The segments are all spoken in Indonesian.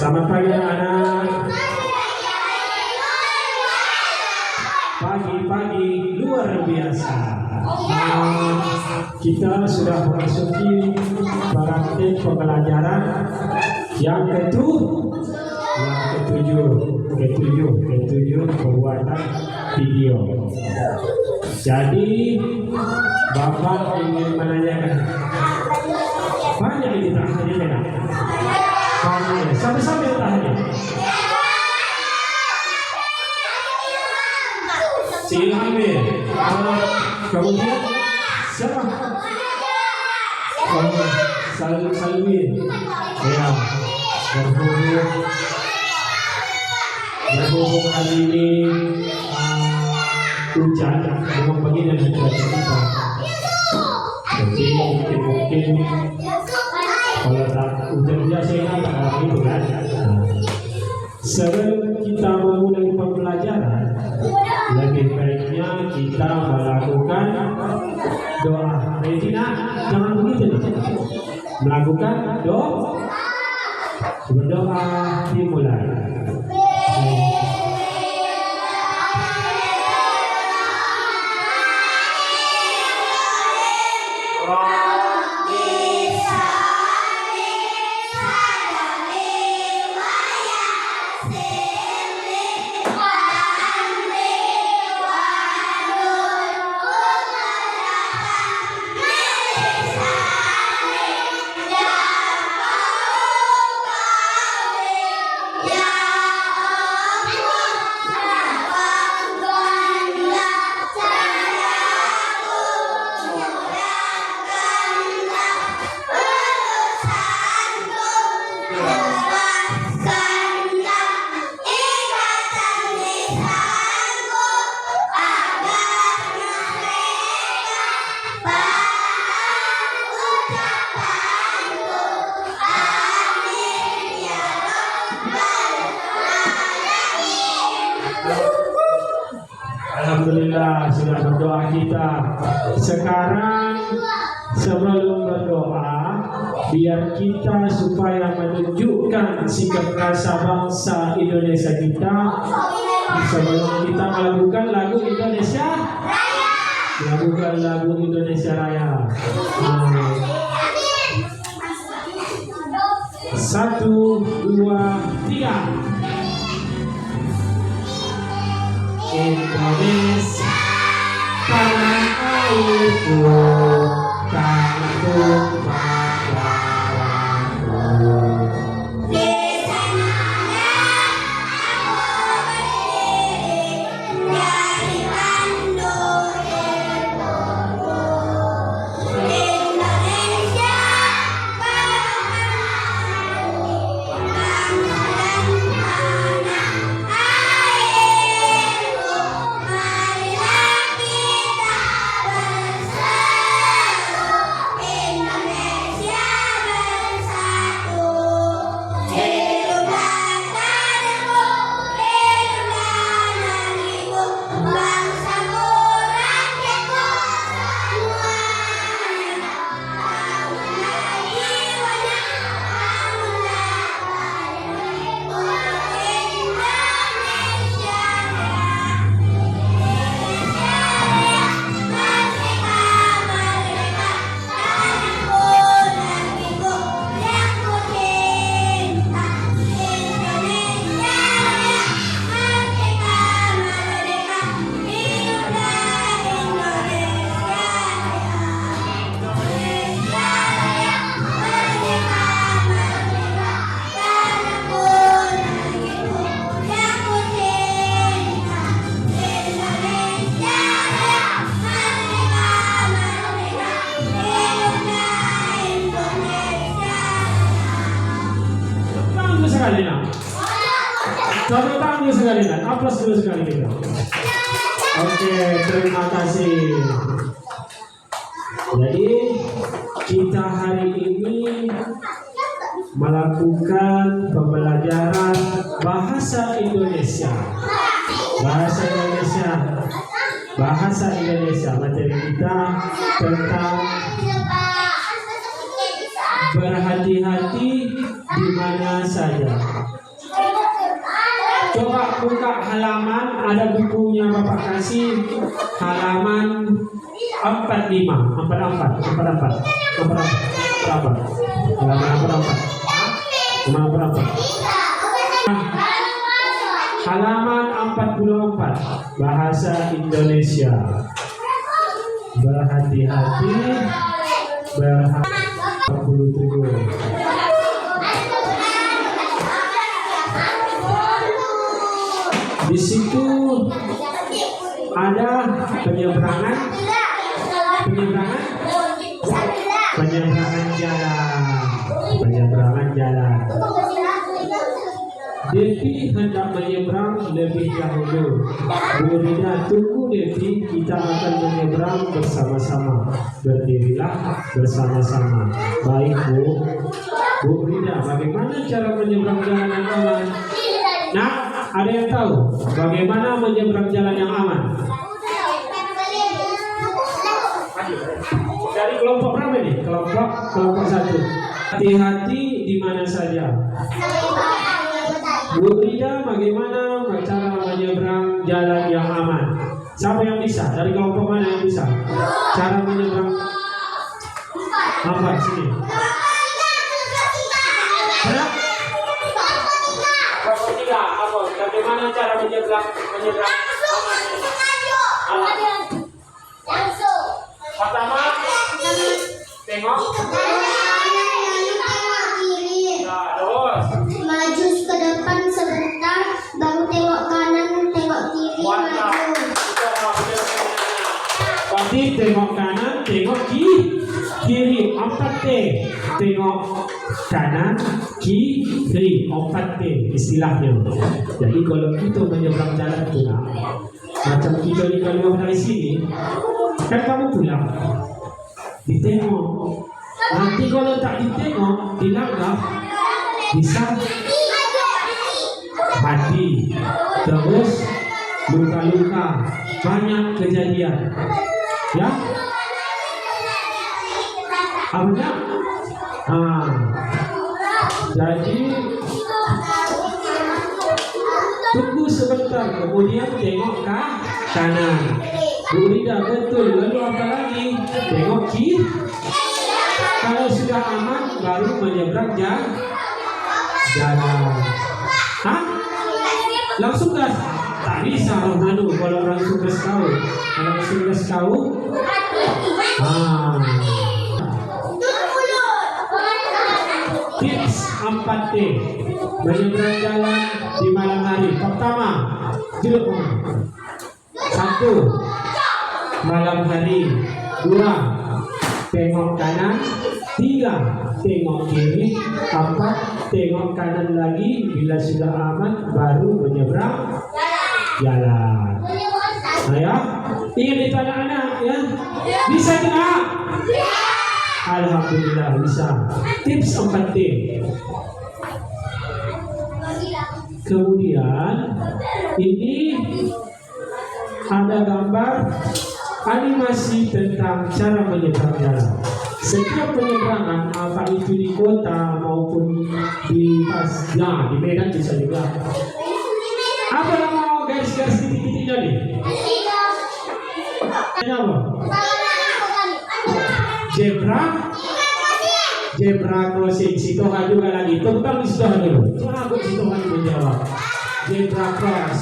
Selamat pagi anak-anak. Pagi-pagi luar biasa. Kita sudah memasuki praktik pembelajaran yang ketujuh pembuatan video. Jadi Bapak ingin menanyakan banyak ini tahannya kan? Banyak. Sampai tahannya. Si Amir. Kemudian siapa? Salwin. Ya. Berhubung kali ini hujan memang begini dan kita. Jadi mungkin kalau tak hujan biasa itu kan. Sebelum kita memulai pembelajaran, lebih baiknya kita melakukan doa. Regina, jangan begitu. Melakukan berdoa dimulai. Alhamdulillah sudah berdoa kita. Sekarang sebelum berdoa, biar kita supaya menunjukkan sikap rasa bangsa Indonesia kita, sebelum kita melakukan lagu Indonesia Raya. Lakukan lagu Indonesia Raya. 1, 2, 3. Indonesia tanah airku, tanah tumpah darahku. Di sananya aku berdiri dari Bandung Ibuku. Indonesia bangsa dan tanah airku. Marilah kita bersatu, Indonesia bersatu. Hiduplah tanahku, hiduplah negeriku, bangsaku, rakyatku semuanya. Bangunlah jiwanya, bangunlah badannya, untuk Indonesia Raya. Merdeka, merdeka, tanahku, negeriku yang ku cinta. Indonesia Raya, merdeka, merdeka, hiduplah Indonesia Raya. Indonesia Raya, merdeka, merdeka, tanahku, negeriku yang ku cinta. Indonesia Raya, merdeka, merdeka, hiduplah Indonesia Raya. Tangguh sekali nak. Coba tangguh sekali nak. Aplaus dulu sekali kita. Oke, terima kasih. Jadi kita hari ini melakukan pembelajaran bahasa Indonesia. Bahasa Indonesia. Bahasa Indonesia. Materi kita tentang berhati-hati di mana saja. Coba buka halaman, ada bukunya Bapak kasih, halaman 45, 44, berapa? Halaman 44. Halaman 44, bahasa Indonesia. Berhati-hati, 47. Di situ ada penyeberangan jalan. Devi hendak menyeberang lebih dahulu. Bu Rida, tunggu Devi, kita akan menyeberang bersama-sama. Berdirilah bersama-sama. Baik Bu. Bu Rida, bagaimana cara menyeberang jalan yang aman? Nah, ada yang tahu bagaimana menyeberang jalan yang aman? Dari kelompok berapa nih? Kelompok 1. Hati-hati di mana saja. Bu Rida, bagaimana cara menyeberang jalan yang aman? Siapa yang bisa? Dari kelompok mana yang bisa? Cara menyeberang apa? Sini. Bagaimana cara menyeberang pertama tengok terus maju ke depan sebentar, baru tengok kanan, tengok kiri, maju. Berarti tengok kanan, tengok kiri, 4T. Tengok kanan, kiri, 4T istilahnya. Jadi kalau kita menyeberang jalan itu lah, macam kita ni kalau dari sini, kan kamu pulang, ditengok. Nanti kalau tak ditengok, dilanggar, bisa mati, terus luka-luka, banyak kejadian. Ya, apa? Jadi tunggu sebentar, kemudian tengok ke kanan. Bu Rida, betul. Lalu apa lagi? Tengok kiri. Kalau sudah aman, baru menyeberang jalan. Hah? Langsung gas? Tak bisa Rohanu kalau langsung gas kau. Kalau langsung gas kau, tips 4T menyeberang jalan di malam hari. Pertama, 1. Malam hari. 2. Tengok kanan. 3. Tengok kiri. 4. Tengok kanan lagi. Bila sudah aman, baru menyeberang jalan. Ya, ingat itu anak-anak ya. Bisa tidak? Alhamdulillah bisa. Tips 4T. Kemudian ini ada gambar animasi tentang cara menyeberang jalan. Setiap penyeberangan, apa itu di kota maupun di di Medan bisa juga. Apa nama garis-garis titik-titiknya nih? Apa? Zebra crossing. Sitoha juga lagi. Tentang di Sitoha dulu. Coba aku Sitoha menjawab. Zebra cross.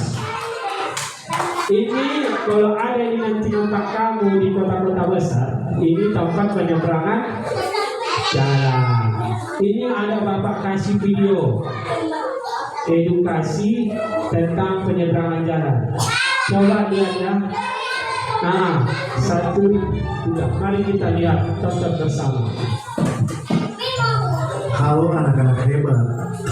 Ini kalau ada ini nanti tempat kamu di kota-kota besar, ini tempat penyeberangan jalan. Ini ada Bapak kasih video edukasi tentang penyeberangan jalan. Coba lihat ya. Nah, 1, 2. Mari kita lihat, tonton bersama. Halo anak-anak hebat,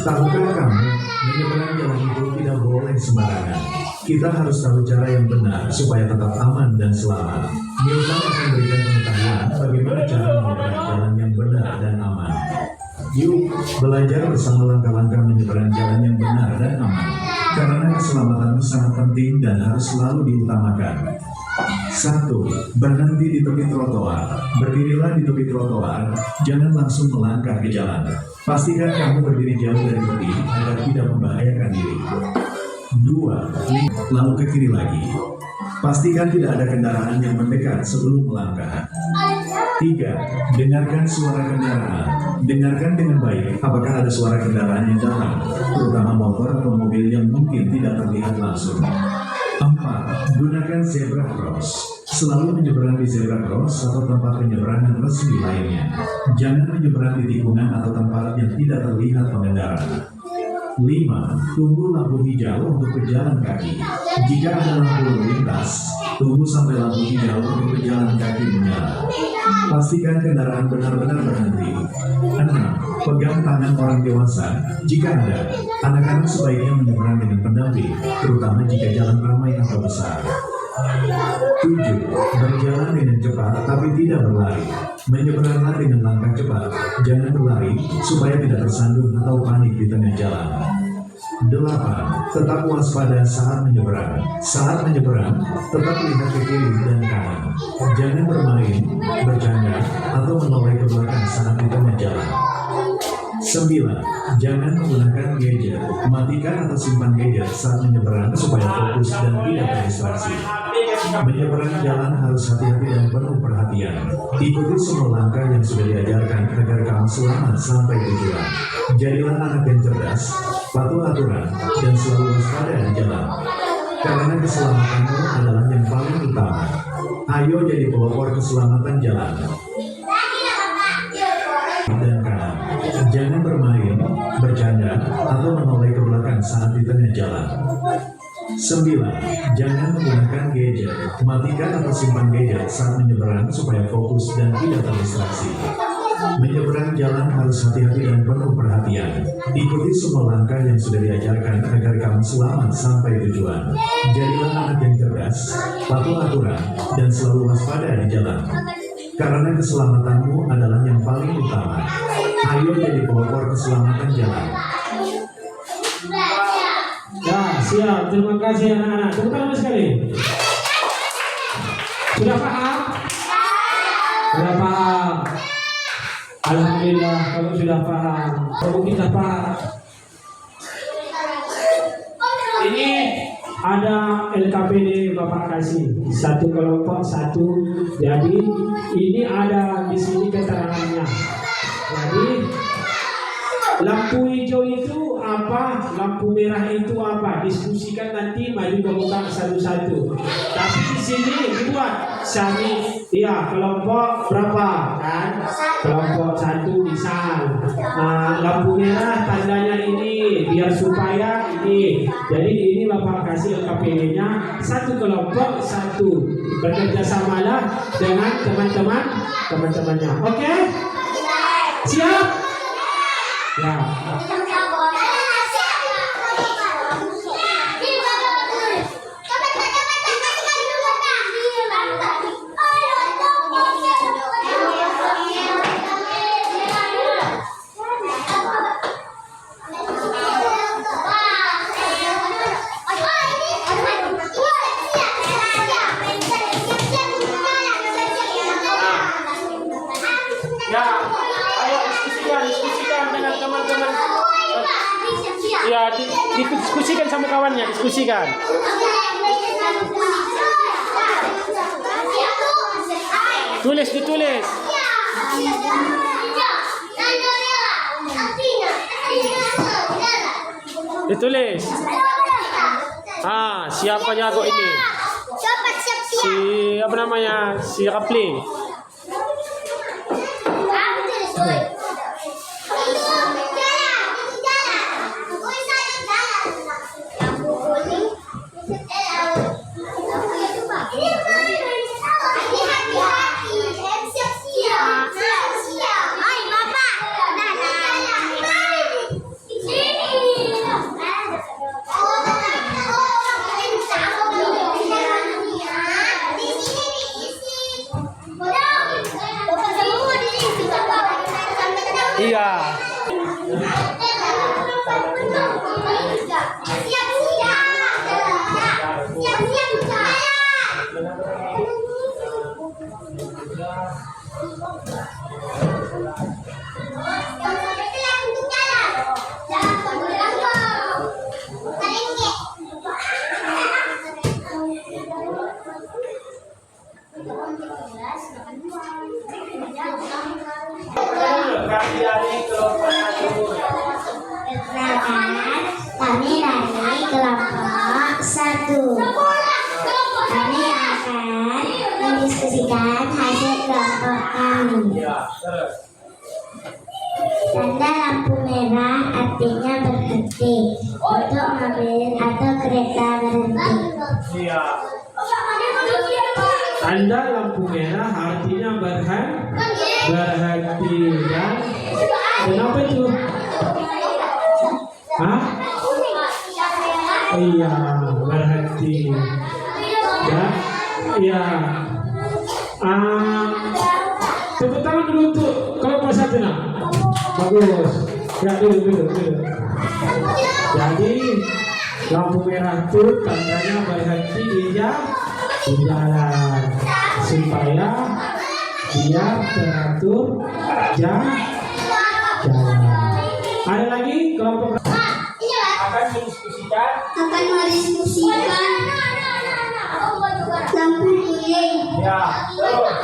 tahukah kamu menyeberang jalan itu tidak boleh sembarangan. Kita harus tahu cara yang benar supaya tetap aman dan selamat. Milton akan berikan pengetahuan bagaimana cara menyeberang jalan yang benar dan aman. Yuk, belajar bersama langkah-langkah menyeberang jalan yang benar dan aman. Karena keselamatanmu sangat penting dan harus selalu diutamakan. 1. Berhenti di tepi trotoar. Berdirilah di tepi trotoar, jangan langsung melangkah ke jalan. Pastikan kamu berdiri jauh dari tepi agar tidak membahayakan diri. 2. Lalu ke kiri lagi. Pastikan tidak ada kendaraan yang mendekat sebelum melangkah. 3. Dengarkan suara kendaraan. Dengarkan dengan baik apakah ada suara kendaraan yang datang, terutama motor atau mobil yang mungkin tidak terlihat langsung. 4. Gunakan zebra cross. Selalu menyeberang di zebra cross atau tempat penyeberangan resmi lainnya. Jangan menyeberang di tikungan atau tempat yang tidak terlihat pengendara. 5. Tunggu lampu hijau untuk pejalan kaki. Jika ada lampu lalu lintas, tunggu sampai lampu hijau untuk pejalan kaki menyala. Pastikan kendaraan benar-benar berhenti. 6. Pegang tangan orang dewasa. Jika ada, anak-anak sebaiknya menyeberang dengan pendamping, terutama jika jalan ramai atau besar. 7. Berjalan dengan cepat tapi tidak berlari. Menyeberanglah dengan langkah cepat, jangan berlari supaya tidak tersandung atau panik di tengah jalan. 8. Tetap waspada saat menyeberang. Saat menyeberang, tetap lihat ke kiri dan kanan. Jangan bermain, bercanda, atau menoleh ke belakang saat di tengah jalan. 9. Jangan menggunakan gadget. Matikan atau simpan gadget saat menyeberang supaya fokus dan tidak terdistraksi. Menyeberang jalan harus hati-hati dan penuh perhatian. Ikuti semua langkah yang sudah diajarkan agar kamu selamat sampai tujuan. Jadilah anak yang cerdas, patuh aturan, dan selalu waspada di jalan. Karena keselamatanmu adalah yang paling utama. Ayo jadi pelopor keselamatan jalan. Dan kanan. Jangan bermain, bercanda, atau menoleh ke belakang saat di tengah jalan. 9. Jangan menggunakan gadget. Matikan atau simpan gadget saat menyeberang supaya fokus dan tidak terdistraksi. Menyeberang jalan harus hati-hati dan penuh perhatian. Ikuti semua langkah yang sudah diajarkan agar kamu selamat sampai tujuan. Jadilah anak yang cerdas, patuh aturan, dan selalu waspada di jalan. Karena keselamatanmu adalah yang paling utama. Ayo jadi pelopor keselamatan jalan. Ya, siap. Terima kasih anak-anak. Tepuk tangan sekali. Sudah paham? Sudah paham. Alhamdulillah kamu sudah paham. Kamu kita paham. Ini ada LKPD Bapak kasih satu kelompok satu. Jadi ini ada di sini keterangannya. Jadi lampu hijau itu apa? Lampu merah itu apa? Diskusikan nanti maju ke muka satu-satu. Tapi di sini dibuat sami. Iya, kelompok berapa kan? Kelompok satu misal. Nah, lampu merah tandanya ini biar supaya ini. Jadi ini Bapak kasih LKPD-nya satu kelompok satu. Bekerja samalah dengan teman-temannya. Oke? Siap? Ya. Ya, ayo diskusikan dengan teman-teman. Ya, diskusikan sama kawannya, diskusikan. Ditulis. Ditulis. Siapa jago ini? Siapa namanya? Si Rapli. Iya. kami. Ya, terus. Tanda lampu merah artinya berhenti untuk mobil atau kereta berhenti. Iya. Tanda lampu merah artinya berhenti dan kenapa itu? Hah? Iya, berhenti. Ya, iya. Tepuk tangan dulu untuk kelompok satu nak. Bagus. Ya, dulu. Jadi lampu merah itu tandanya berhenti di jalan supaya dia teratur jalan. Ada lagi kelompok akan mendiskusikan lampu kuning. ya. Terus.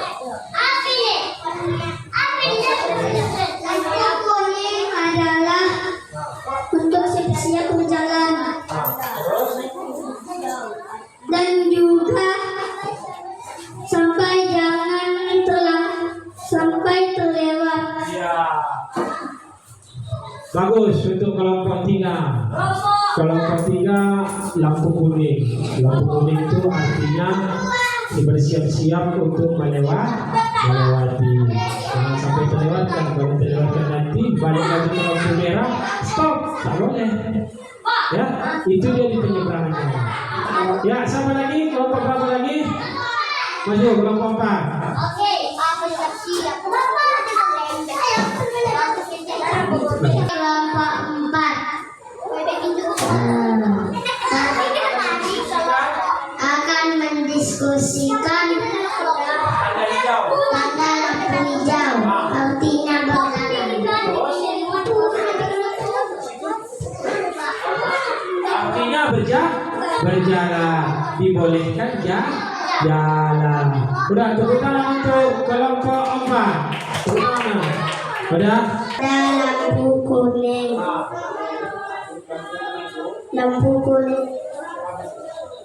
Lampu kuning adalah untuk siap-siap berjalan dan juga sampai terlewat. Ya. Bagus untuk kelompok 3. Kelompok 3 lampu kuning. Lampu kuning itu artinya bersiap-siap untuk melewati. Jangan sampai terlewatkan. Kalau terlewatkan nanti balik lagi ke lampu merah, stop, tak boleh. Ya, itu dia di penyeberangan jalan. Ya, sama lagi kelompok berapa lagi? Maju kelompok 4. Kelompok 4 akan mendiskusikan tanda lampu hijau artinya berjalan, dibolehkan jalan. Udah, tepuk tangan untuk kelompok 4. Tepuk tangan. Udah. Lampu kuning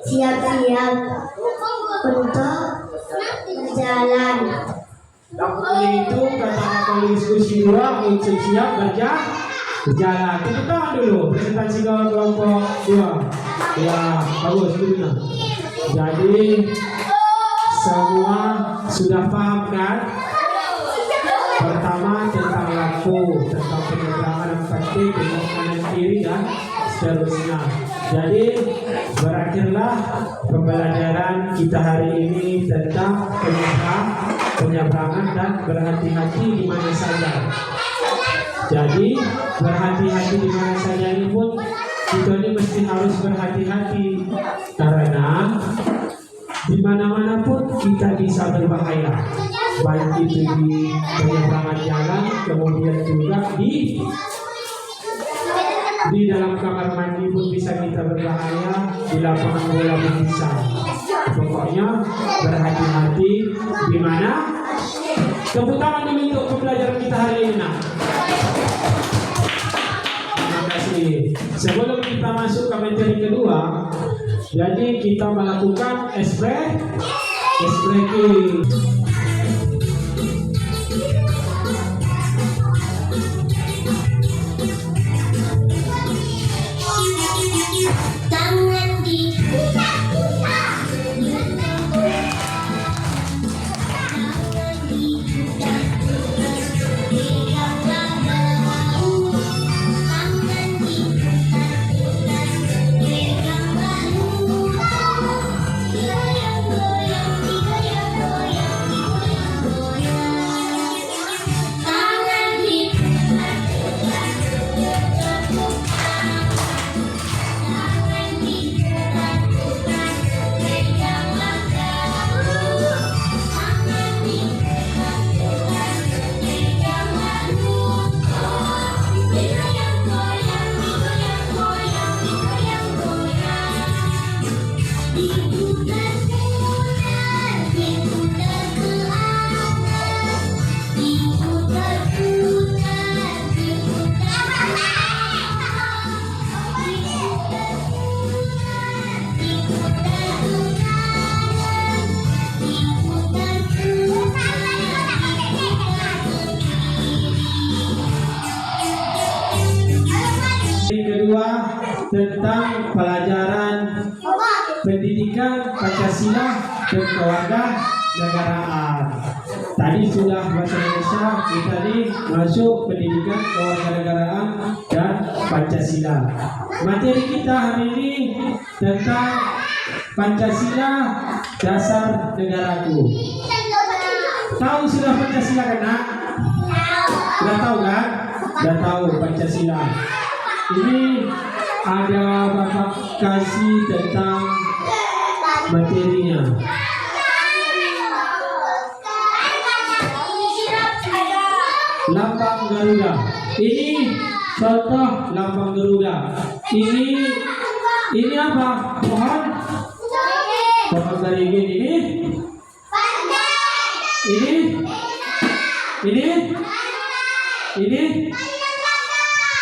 siap-siap untuk berjalan. Lampu kuning itu kata diskusi 2 untuk siap berjalan. Tepuk tangan dulu. Presentasi kelompok 2. Ya, bagus dulu. Jadi semua sudah paham kan? Pertama tentang lampu, tentang penyeberangan penting, tentang kanan kiri dan seterusnya. Jadi berakhirlah pembelajaran kita hari ini tentang penyeberangan dan berhati-hati di mana saja. Jadi berhati-hati di mana saja ini pun kita ini mesti harus berhati-hati karena di mana-mana pun kita bisa berbahaya, baik itu di penyeberangan jalan, kemudian juga di dalam kamar mandi pun bisa kita berbahaya, di lapangan bola pun bisa. Pokoknya berhati-hati di mana. Tepuk tangan dulu untuk pembelajaran kita hari ini. Nah, terima kasih. Sebelum kita masuk ke materi kedua, jadi kita melakukan breaking. kedua tentang pelajaran pendidikan Pancasila dan kewarganegaraan. Tadi sudah bahasa Indonesia, kita ini masuk pendidikan kewarganegaraan dan Pancasila. Materi kita hari ini tentang Pancasila dasar negaraku. Tahu sudah Pancasila kan? Nak? Sudah tahu kan? Sudah tahu Pancasila. Ini ada Bapak kasih tentang materinya. Lambang Garuda. Ini contoh lambang Garuda. Ini apa? Pohon beringin ini. Ini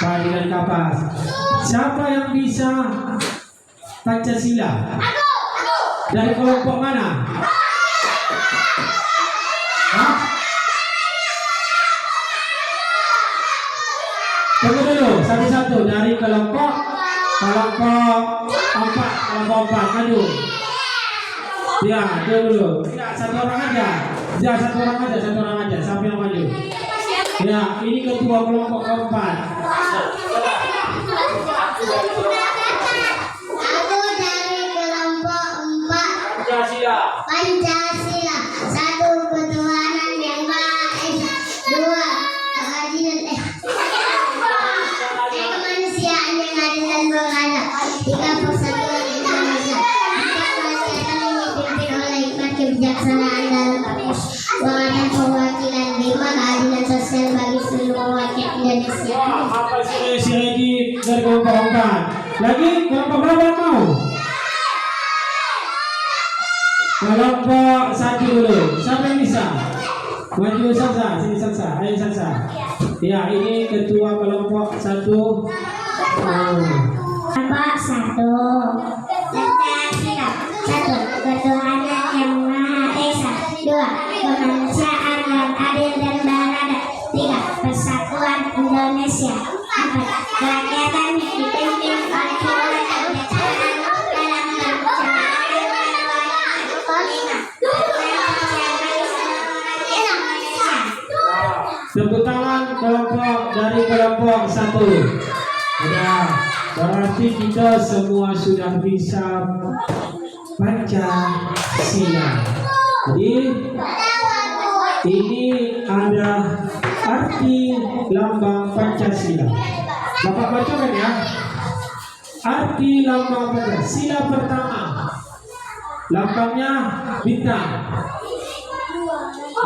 palikan kapas. Siapa yang bisa Pancasila? Dari kelompok mana? Hah? Tunggu dulu, satu-satu dari kelompok 4, maju. Ya, dulu. Ya, satu orang aja. Satu orang aja. Siapa yang maju? Ya, ini ketua kelompok keempat. Aku dari kelompok 4. Pancasila. 1. Ketuhanan yang Maha Esa. 2. Keadilan kemanusiaan yang adil dan beradab. 3. Persatuan Indonesia. 4. Rakyat yang dipimpin oleh hikmat kebijaksanaan dalam pengadaan perwakilan. 5. Keadilan sosial bagi seluruh rakyat Indonesia. Apa sih lagi dari kelompok 4? Lagi kelompok berapa mau? Kelompok 1 dulu. Siapa yang bisa? Maju Sansa, sini Sansa, ayo Sansa. Ya, ini ketua kelompok 1. Kelompok 1. Pancasila. 1. Ketuhanan yang Maha Esa. 2. Kemanusiaan yang adil dan beradab. 3. Persatuan Indonesia. 4. Kerakyatan dipimpin oleh hikmat kebijaksanaan dalam perencanaan dan pengelolaan. 5. Tepuk tangan kelompok dari kelompok 1. Ya, berarti kita semua sudah bisa Pancasila. Jadi ini ada arti lambang Pancasila. Bapak bacakan ya. Arti lambang Pancasila pertama, lambangnya bintang,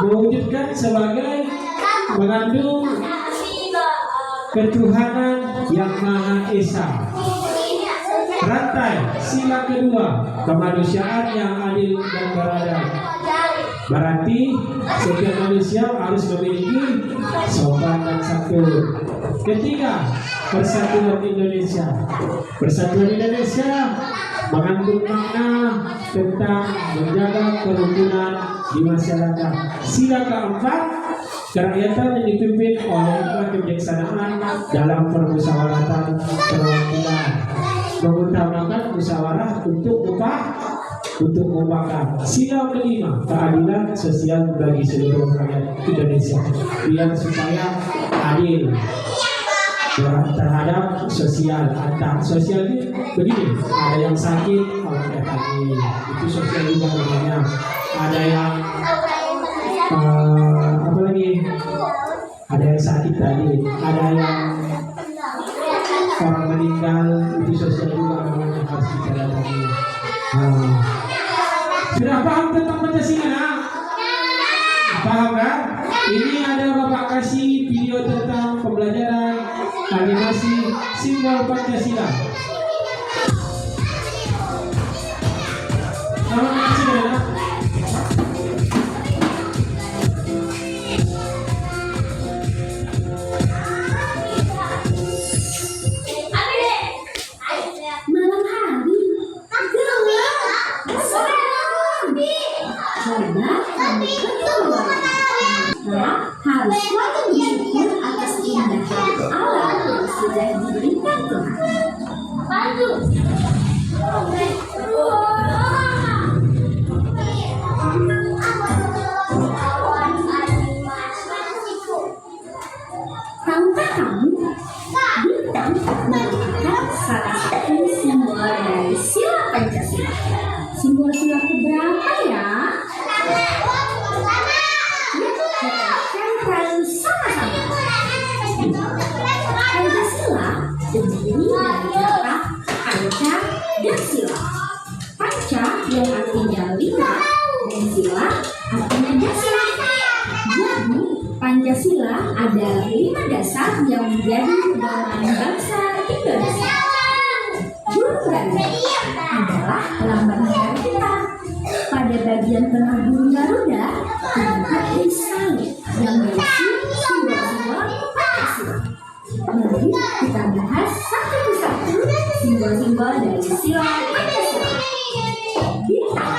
mewujudkan sebagai mengandung ketuhanan yang Maha Esa. Rantai sila kedua, kemanusiaan yang adil dan beradab. Berarti setiap manusia harus memiliki sopan dan santun. Ketiga, persatuan Indonesia. Persatuan Indonesia mengandung makna tentang menjaga kerukunan di masyarakat. Sila keempat, kerakyatan yang dipimpin oleh hikmat kebijaksanaan dalam permusyawaratan perwakilan, mengutamakan musyawarah untuk mufakat. Sila kelima, keadilan sosial bagi seluruh rakyat Indonesia, biar supaya adil terhadap sosial. Antar sosial ini begini, ada yang sakit kalau tadi itu sosial juga namanya. Ada yang apa lagi? Ada yang sakit tadi, ada yang orang meninggal, itu sosial juga namanya, harus kita latih. Sudah paham tentang Pancasila? Paham kan? Ini ada Bapak kasih video tentang pembelajaran animasi simbol Pancasila. Selamat kasih ya. Harus selalu bersyukur atas keindahan alam yang sudah diberikan Tuhan. 1. Tahukah kamu, bintang merupakan salah satu simbol dari sila Pancasila. Simbol sila keberapa ya? Kita sama-sama. Pancasila terdiri dari kata panca dan sila. Panca yang artinya 5 dan sila artinya dasar. Jadi Pancasila adalah 5 dasar yang menjadi pedoman bangsa Indonesia. Burung Garuda adalah lambang negara kita. Pada bagian tengah burung Garuda terdapat salib yang berisi simbol-simbol Pancasila. Mari kita bahas satu persatu simbol-simbol dari sila Pancasila. Bintang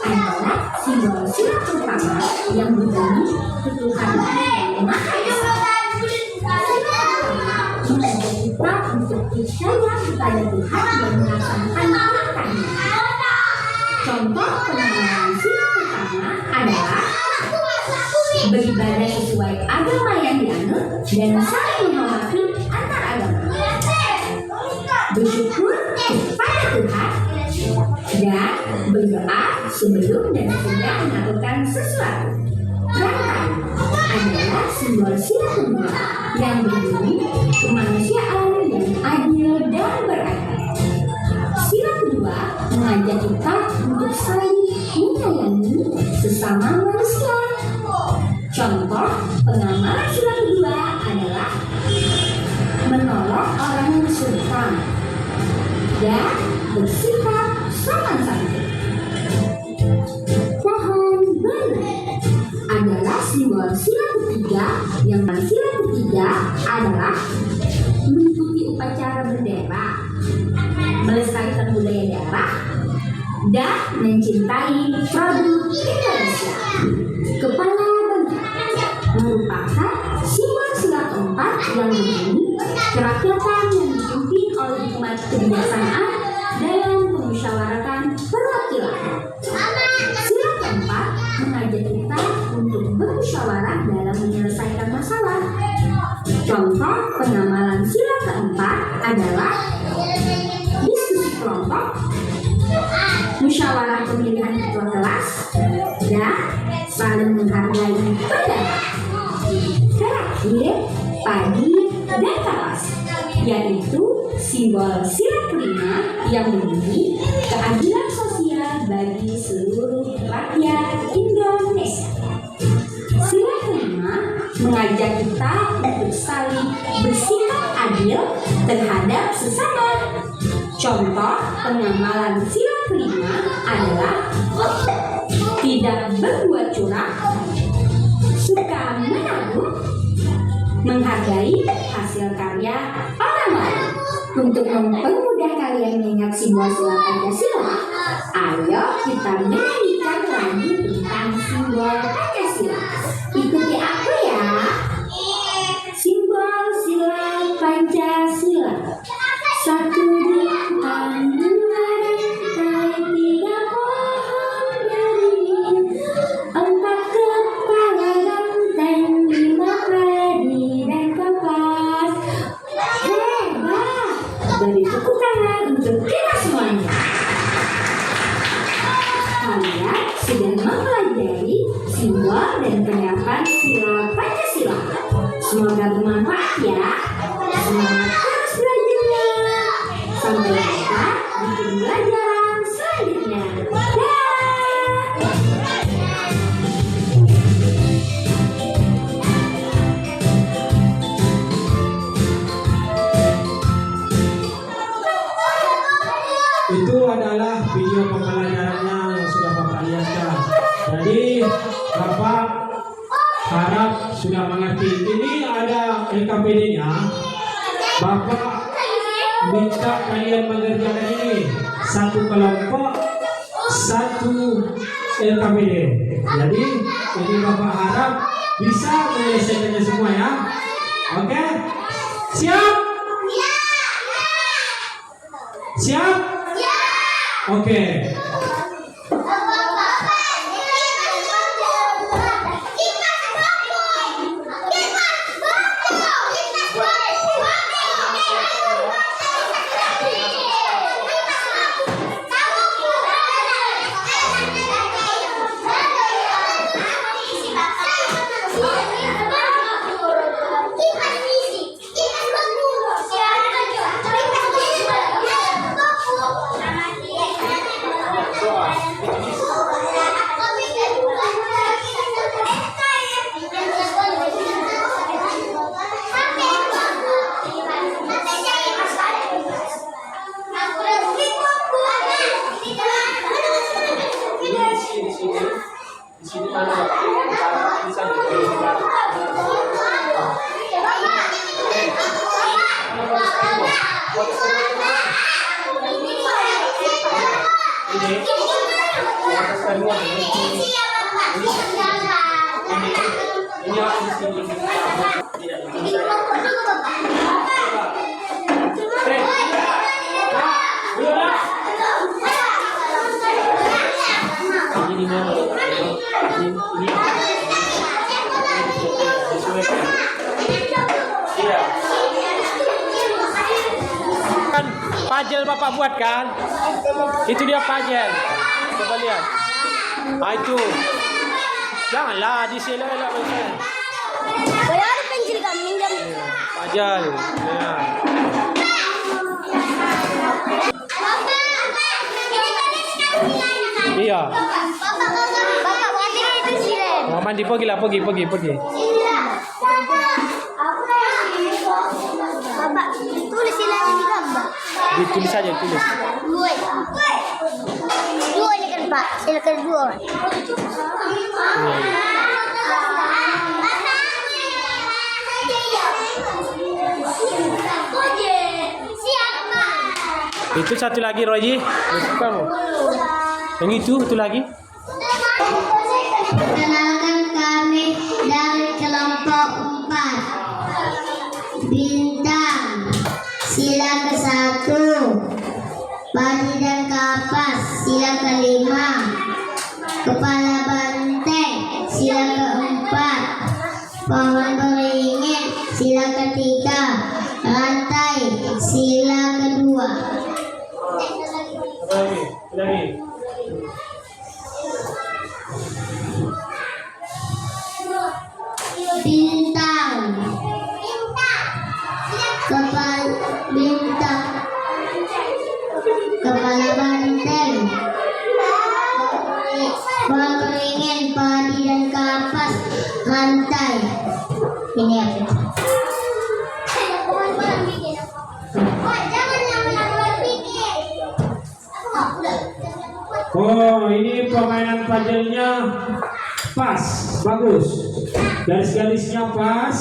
adalah simbol sila pertama yang berbunyi ketuhanan yang Maha Esa. Mengajak kita untuk percaya kepada Tuhan dan melaksanakan perintahnya. Contoh penamalan sila pertama adalah beribadah sesuai agama yang dianut dan saling menghormati antar agama, bersyukur kepada Tuhan, dan berdoa sebelum dan sesudah melakukan sesuatu. Rantai adalah simbol sila kedua yang berbunyi kemanusiaan yang adil dan beradab. Sila kedua mengajak kita untuk saling menyayangi sesama manusia. Contoh pengamalan sila kedua adalah menolong orang yang kesulitan dan bersikap sopan santun. Pohon beringin adalah simbol sila ketiga, yang sila ketiga adalah mengikuti upacara bendera, melestarikan budaya daerah, dan mencintai produk Indonesia. Kepala bendera merupakan simbol sila keempat yang berbunyi kerakyatan yang dipimpin oleh hikmat kebijaksanaan dalam pemusyawaratan perwakilan. Sila keempat mengajak kita untuk bermusyawarah dalam menyelesaikan masalah. Contoh pengamalan sila keempat adalah diskusi kelompok, musyawarah pemilihan ketua kelas, dan saling menghargai pendapat. Terakhir, padi dan kapas, yaitu simbol sila kelima yang berbunyi keadilan sosial bagi seluruh rakyat Indonesia. Sila kelima mengajak kita untuk saling bersikap adil terhadap sesama. Contoh pengamalan sila kelima adalah tidak berbuat curang, suka menabung, menghargai hasil karya orang lain. Untuk mempermudah kalian mengingat simbol sila Pancasila, ayo kita menyanyikan lagu tentang simbol Pancasila. Ikuti aku ya. Simbol sila Pancasila. 1, 2, 3, 4, 5 pohon beringin, 4 kepala banteng, 5 padi dan kapas. Hebat! Beri tepuk tangan untuk kita semuanya. Kalian sudah mempelajari simbol dan penerapan sila Pancasila. Semoga bermanfaat ya. Semangat terus belajarnya. Sampai jumpa di pembelajaran selanjutnya. Itu adalah video pembelajarannya yang sudah Bapak lihatkan. Jadi Bapak harap sudah mengerti. Ini ada LKPD-nya. Bapak minta kalian mengerjakan ini satu kelompok, satu LKPD. Jadi ini Bapak harap bisa menyelesaikannya semua ya. Oke? Siap? Siap? Oke. Kan puzzle Bapak buat kan? Itu dia puzzle. Coba lihat. Itu. Janganlah diselak-elak macam. Boleh ada pensil kami minjam. Puzzle. Ya. Iya. Bapak berarti itu silen. Oh, mandi pergilah, pergi. Bapak tulis silanya di gambar. Ditulis saja, tulis. Dua ini kan Pak, silakan dua. Siap Pak. Itu satu lagi Roji. Kamu. Yang itu lagi. Perkenalkan kami dari kelompok 4. Bintang, sila ke-1. Padi dan kapas, sila ke-5. Kepala banteng, sila ke-4. Pohon beringin, sila ke-3. Rantai, sila ke-2. Lagi. Bintang, kepala banteng, pohon beringin, padi dan kapas, rantai. Ini apa? Oh, ini permainan puzzle-nya pas, bagus. Garis-garisnya pas,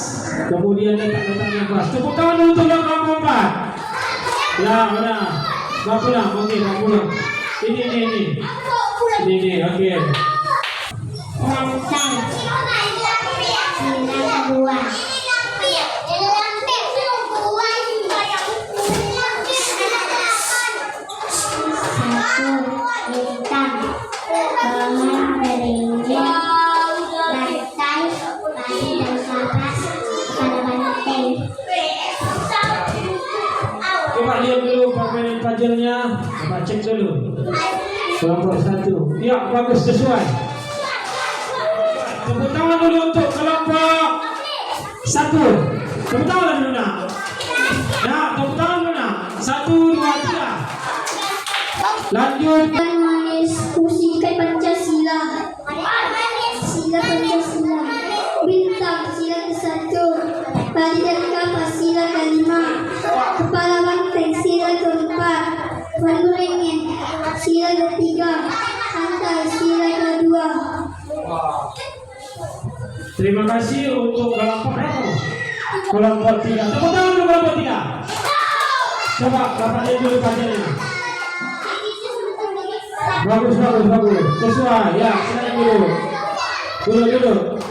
kemudian letak-letaknya pas. Tepuk tangan dulu untuk yang kelompok 4. Ya, udah. Bapak pulang, oke, Bapak pulang. Ini, oke. Rantai, sila kedua. Bintang, pohon beringin, rantai, padi dan kapas, kepala banteng. Coba lihat dulu permainan puzzle-nya. Coba cek dulu. Kelompok 1. Ya, bagus, sesuai. Tepuk tangan dulu untuk kelompok 1. Tepuk tangan dulu nak. Ya, tepuk tangan dulu nak. 1, 2, 3. Lanjut. Diskusikan Pancasila. Sila Pancasila. Bintang, sila ke-1. Padi dan kapas, sila ke-5. Kepala banteng, sila ke-4. Pohon beringin, sila ke-3. Rantai, sila ke-2. Terima kasih untuk kelompok berapa? Kelompok 3. Tepuk tangan untuk kelompok 3. Coba Bapak lihat dulu puzzle-nya. Bagus. Sesuai. Ya, silakan dulu.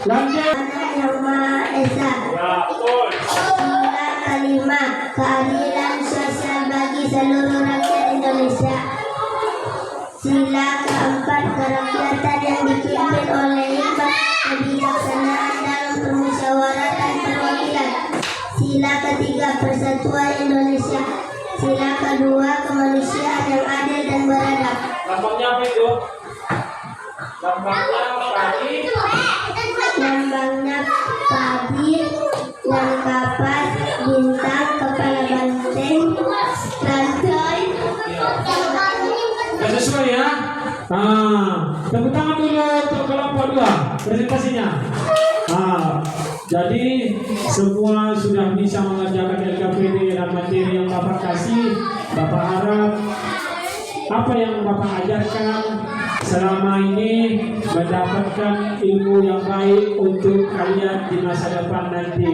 Lanjut. Yang Maha Esa. Ya, betul. Sila ke-5. Keadilan sosial bagi seluruh rakyat Indonesia. Sila keempat, kerakyatan yang dipimpin oleh hikmat kebijaksanaan dalam permusyawaratan perwakilan. Sila ketiga, persatuan Indonesia. Sila kedua, kemanusiaan yang adil dan beradab. Lambangnya apa itu? Lambangnya padi. Lambangnya padi, yang kapas, bintang, kepala banteng, rantai. Sudah sesuai ya? Tepuk tangan dulu untuk kelompok 2 presentasinya. Jadi semua sudah bisa mengerjakan LKPD dan materi yang Bapak kasih. Bapak harap apa yang Bapak ajarkan selama ini mendapatkan ilmu yang baik untuk kalian di masa depan nanti.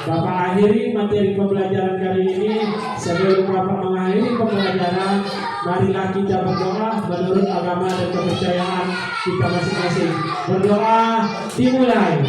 Bapak akhiri materi pembelajaran kali ini. Sebelum Bapak mengakhiri pembelajaran, marilah kita berdoa menurut agama dan kepercayaan kita masing-masing. Berdoa dimulai.